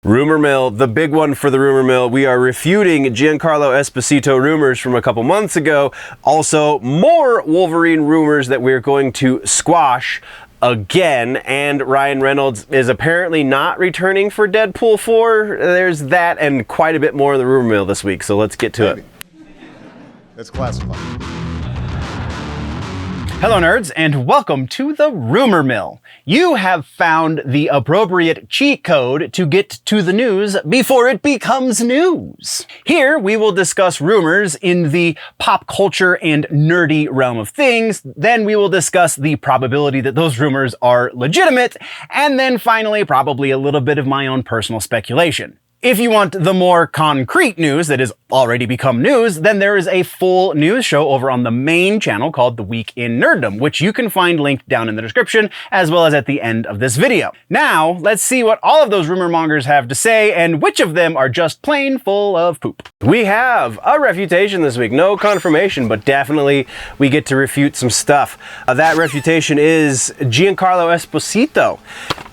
Rumor mill, the big one for the rumor mill. We are refuting Giancarlo Esposito rumors from a couple months ago. Also, more Wolverine rumors that we're going to squash again. And Ryan Reynolds is apparently not returning for Deadpool 4. There's that and quite a bit more in the rumor mill this week. So let's get to it. It's classified. Hello nerds, and welcome to the Rumor Mill. You have found the appropriate cheat code to get to the news before it becomes news. Here we will discuss rumors in the pop culture and nerdy realm of things, then we will discuss the probability that those rumors are legitimate, and then finally probably a little bit of my own personal speculation. If you want the more concrete news that has already become news, then there is a full news show over on the main channel called The Week in Nerddom, which you can find linked down in the description, as well as at the end of this video. Now, let's see what all of those rumor mongers have to say, and which of them are just plain full of poop. We have a refutation this week. No confirmation, but definitely we get to refute some stuff. That refutation is Giancarlo Esposito.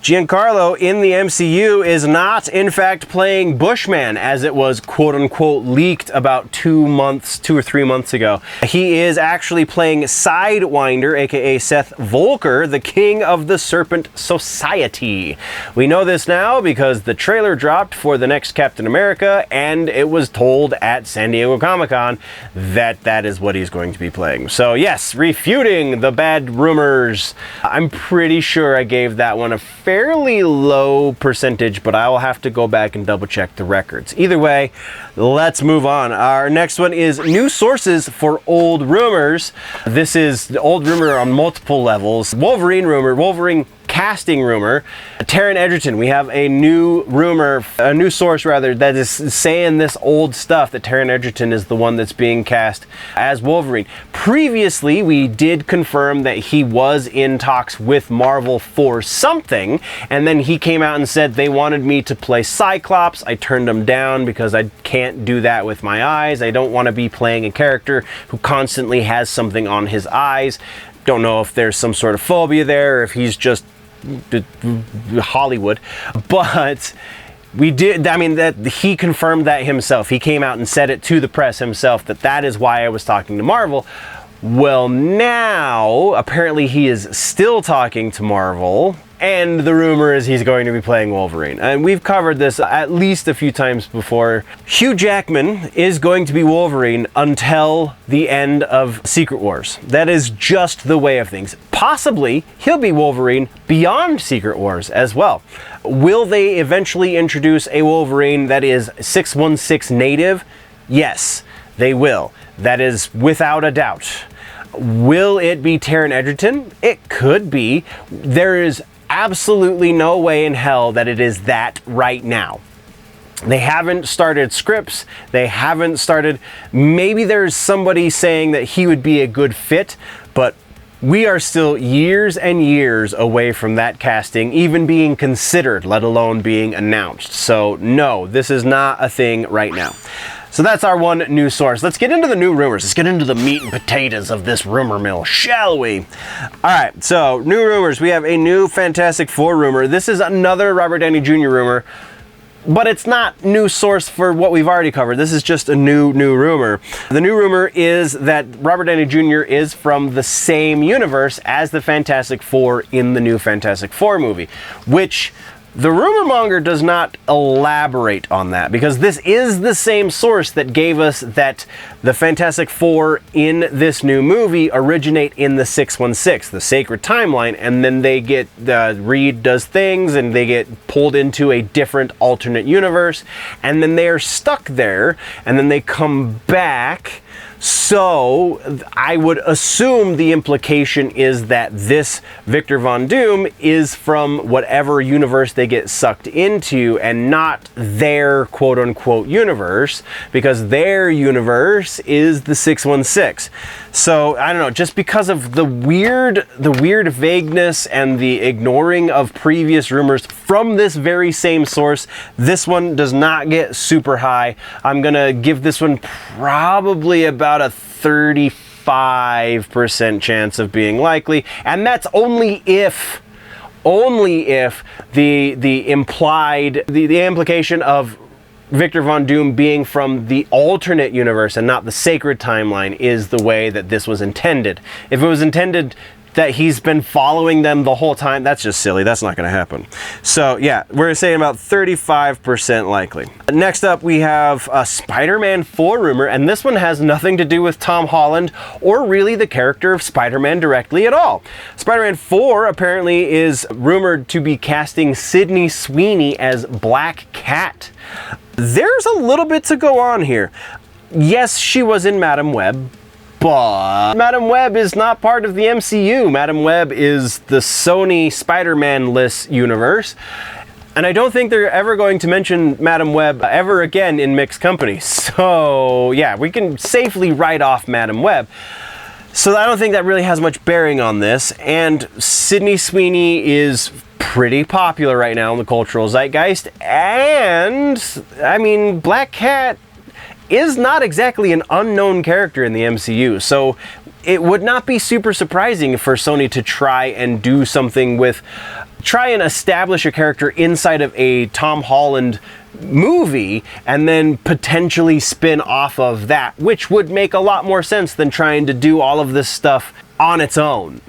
Giancarlo in the MCU is not, in fact, playing Bushman, as it was quote-unquote leaked about 2 or 3 months ago. He is actually playing Sidewinder, aka Seth Voelker, the king of the Serpent Society. We know this now because the trailer dropped for the next Captain America, and it was told at San Diego Comic-Con that that is what he's going to be playing. So yes, refuting the bad rumors. I'm pretty sure I gave that one a fairly low percentage, but I will have to go back and double check the records. Either way, let's move on. Our next one is new sources for old rumors. This is the old rumor on multiple levels. Wolverine rumor, Wolverine casting rumor. Taron Egerton, we have a new rumor, a new source rather, that is saying this old stuff, that Taron Egerton is the one that's being cast as Wolverine. Previously, we did confirm that he was in talks with Marvel for something, and then he came out and said they wanted me to play Cyclops. I turned him down because I can't do that with my eyes. I don't want to be playing a character who constantly has something on his eyes. Don't know if there's some sort of phobia there, or if he's just Hollywood, but we did, I mean, that he confirmed that himself. He came out and said it to the press himself, that that is why I was talking to Marvel. Well, now apparently he is still talking to Marvel, and the rumor is he's going to be playing Wolverine. And we've covered this at least a few times before. Hugh Jackman is going to be Wolverine until the end of Secret Wars. That is just the way of things. Possibly he'll be Wolverine beyond Secret Wars as well. Will they eventually introduce a Wolverine that is 616 native? Yes, they will. That is without a doubt. Will it be Taron Egerton? It could be. There is absolutely no way in hell that it is that right now. They haven't started scripts. They haven't started. Maybe there's somebody saying that he would be a good fit, but we are still years and years away from that casting even being considered, let alone being announced. So no, this is not a thing right now. So that's our one new source. Let's get into the new rumors. Let's get into the meat and potatoes of this rumor mill, shall we? All right, so new rumors. We have a new Fantastic Four rumor. This is another Robert Downey Jr. rumor, but it's not new source for what we've already covered. This is just a new rumor. The new rumor is that Robert Downey Jr. is from the same universe as the Fantastic Four in the new Fantastic Four movie, which the rumor monger does not elaborate on that, because this is the same source that gave us that the Fantastic Four in this new movie originate in the 616, the sacred timeline, and then they get, Reed does things and they get pulled into a different alternate universe, and then they are stuck there, and then they come back. So I would assume the implication is that this Victor Von Doom is from whatever universe they get sucked into, and not their quote-unquote universe, because their universe is the 616. So I don't know, just because of the weird vagueness and the ignoring of previous rumors from this very same source, this one does not get super high. I'm gonna give this one probably about a 35% chance of being likely, and that's only if only if the implication of Victor Von Doom being from the alternate universe and not the sacred timeline is the way that this was intended. If it was intended that he's been following them the whole time, that's just silly. That's not going to happen. So yeah, we're saying about 35% likely. Next up, we have a Spider-Man 4 rumor, and this one has nothing to do with Tom Holland or really the character of Spider-Man directly at all. Spider-Man 4 apparently is rumored to be casting Sydney Sweeney as Black Cat. There's a little bit to go on here. Yes, she was in Madam Web, but Madam Web is not part of the MCU. Madam Web is the Sony Spider-Man-less universe. And I don't think they're ever going to mention Madam Web ever again in mixed company. So yeah, we can safely write off Madam Web. So I don't think that really has much bearing on this. And Sydney Sweeney is pretty popular right now in the cultural zeitgeist. And I mean, Black Cat is not exactly an unknown character in the MCU. So it would not be super surprising for Sony to try and do something with, try and establish a character inside of a Tom Holland movie and then potentially spin off of that, which would make a lot more sense than trying to do all of this stuff on its own.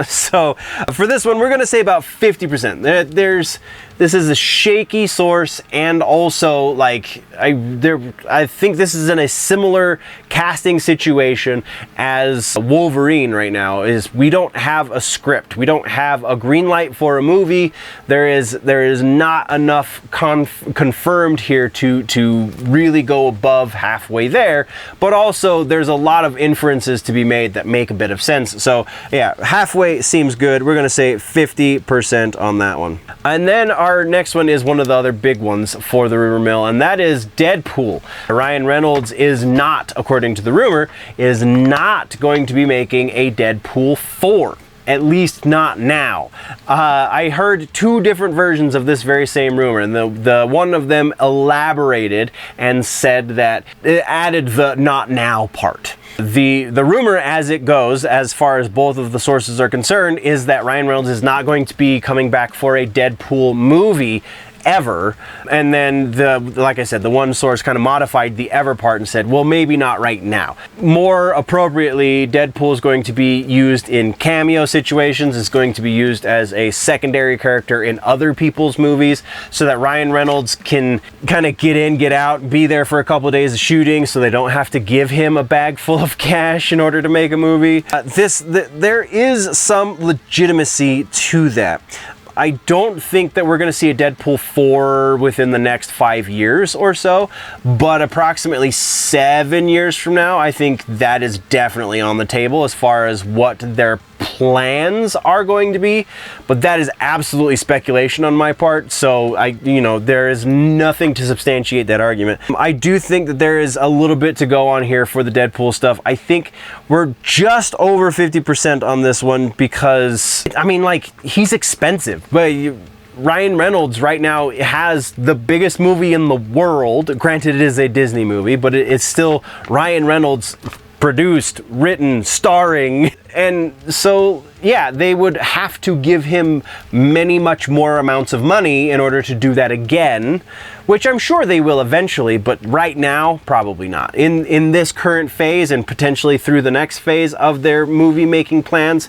So for this one, we're going to say about 50%. This is a shaky source, and also like I think this is in a similar casting situation as Wolverine right now. Is we don't have a script, we don't have a green light for a movie. There is not enough confirmed here to really go above halfway there, but also there's a lot of inferences to be made that make a bit of sense. So yeah, halfway seems good. We're gonna say 50% on that one. And then our next one is one of the other big ones for the rumor mill, and that is Deadpool. Ryan Reynolds is not, according to the rumor, is not going to be making a Deadpool 4. At least not now. I heard two different versions of this very same rumor, and the one of them elaborated and said that it added the not now part. The rumor as it goes, as far as both of the sources are concerned, is that Ryan Reynolds is not going to be coming back for a Deadpool movie ever. And then like I said, the one source kind of modified the ever part and said, well, maybe not right now. More appropriately, Deadpool is going to be used in cameo situations. It's going to be used as a secondary character in other people's movies so that Ryan Reynolds can kind of get in, get out, be there for a couple of days of shooting so they don't have to give him a bag full of cash in order to make a movie. There is some legitimacy to that. I don't think that we're going to see a Deadpool 4 within the next 5 years or so, but approximately 7 years from now, I think that is definitely on the table as far as what their plans are going to be. But that is absolutely speculation on my part, so there is nothing to substantiate that argument. I do think that there is a little bit to go on here for the Deadpool stuff. I think we're just over 50% on this one because, I mean, like, he's expensive. But Ryan Reynolds right now has the biggest movie in the world. Granted, it is a Disney movie, but it's still Ryan Reynolds produced, written, starring. And so, yeah, they would have to give him much more amounts of money in order to do that again, which I'm sure they will eventually, but right now, probably not. In this current phase and potentially through the next phase of their movie making plans,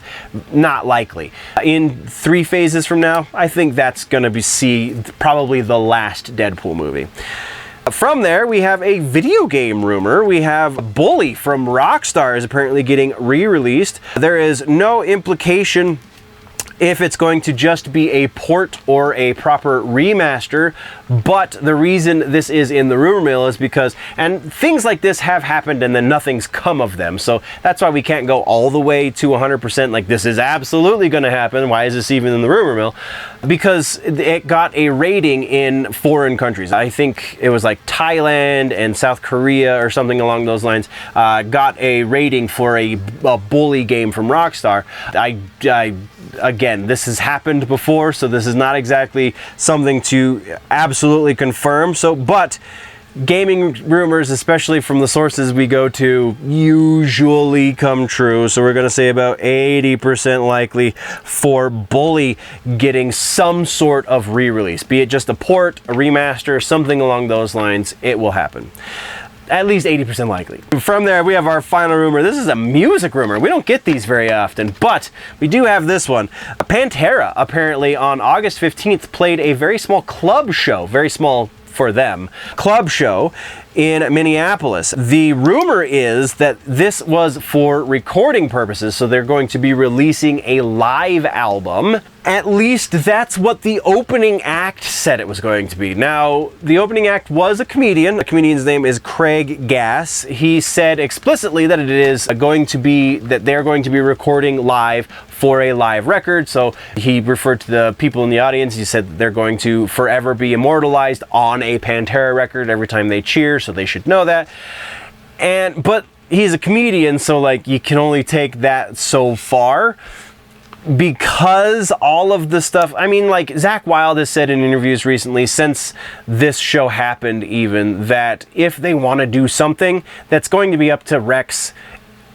not likely. In 3 phases from now, I think that's gonna be probably the last Deadpool movie. From there, we have a video game rumor. We have Bully from Rockstar is apparently getting re-released. There is no implication if it's going to just be a port or a proper remaster, but the reason this is in the rumor mill is because, and things like this have happened and then nothing's come of them, so that's why we can't go all the way to 100% like this is absolutely going to happen. Why is this even in the rumor mill? Because it got a rating in foreign countries. I think it was like Thailand and South Korea or something along those lines, got a rating for a Bully game from Rockstar. Again, this has happened before, so this is not exactly something to absolutely confirm. So, but gaming rumors, especially from the sources we go to, usually come true. So we're going to say about 80% likely for Bully getting some sort of re-release, be it just a port, a remaster, something along those lines. It will happen. At least 80% likely. From there, we have our final rumor. This is a music rumor. We don't get these very often, but we do have this one. Pantera, apparently on August 15th, played a very small club show, very small for them, club show in Minneapolis. The rumor is that this was for recording purposes, so they're going to be releasing a live album. At least that's what the opening act said it was going to be. Now, the opening act was a comedian. The comedian's name is Craig Gass. He said explicitly that it is going to be, that they're going to be recording live for a live record. So he referred to the people in the audience. He said that they're going to forever be immortalized on a Pantera record every time they cheer, so they should know that. But he's a comedian, so like you can only take that so far. Because all of the stuff, I mean, like Zakk Wylde has said in interviews recently, since this show happened even, that if they want to do something, that's going to be up to Rex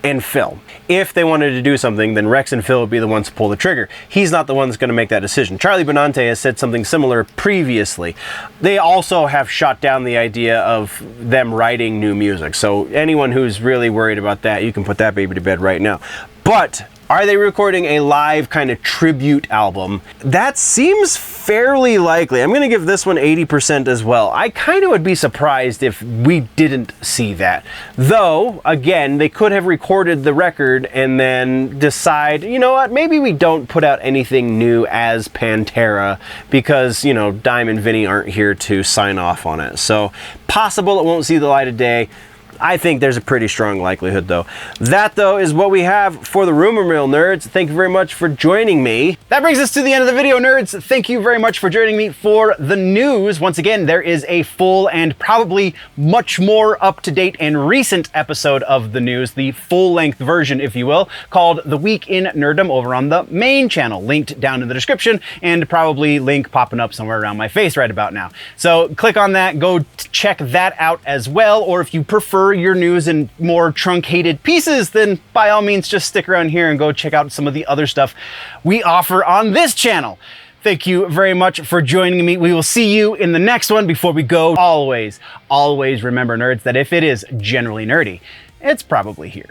and Phil. If they wanted to do something, then Rex and Phil would be the ones to pull the trigger. He's not the one that's going to make that decision. Charlie Benante has said something similar previously. They also have shot down the idea of them writing new music. So anyone who's really worried about that, you can put that baby to bed right now. But are they recording a live kind of tribute album? That seems fairly likely. I'm going to give this one 80% as well. I kind of would be surprised if we didn't see that. Though, again, they could have recorded the record and then decide, you know what, maybe we don't put out anything new as Pantera because, you know, Dime and Vinny aren't here to sign off on it. So, possible it won't see the light of day. I think there's a pretty strong likelihood, though. That, though, is what we have for the Rumor Mill, nerds. Thank you very much for joining me. That brings us to the end of the video, nerds. Thank you very much for joining me for the news. Once again, there is a full and probably much more up-to-date and recent episode of the news, the full-length version, if you will, called The Week in Nerddom over on the main channel, linked down in the description, and probably link popping up somewhere around my face right about now. So click on that, go check that out as well, or if you prefer your news in more truncated pieces, then by all means just stick around here and go check out some of the other stuff we offer on this channel. Thank you very much for joining me. We will see you in the next one. Before we go, always remember, nerds, that if it is generally nerdy, it's probably here.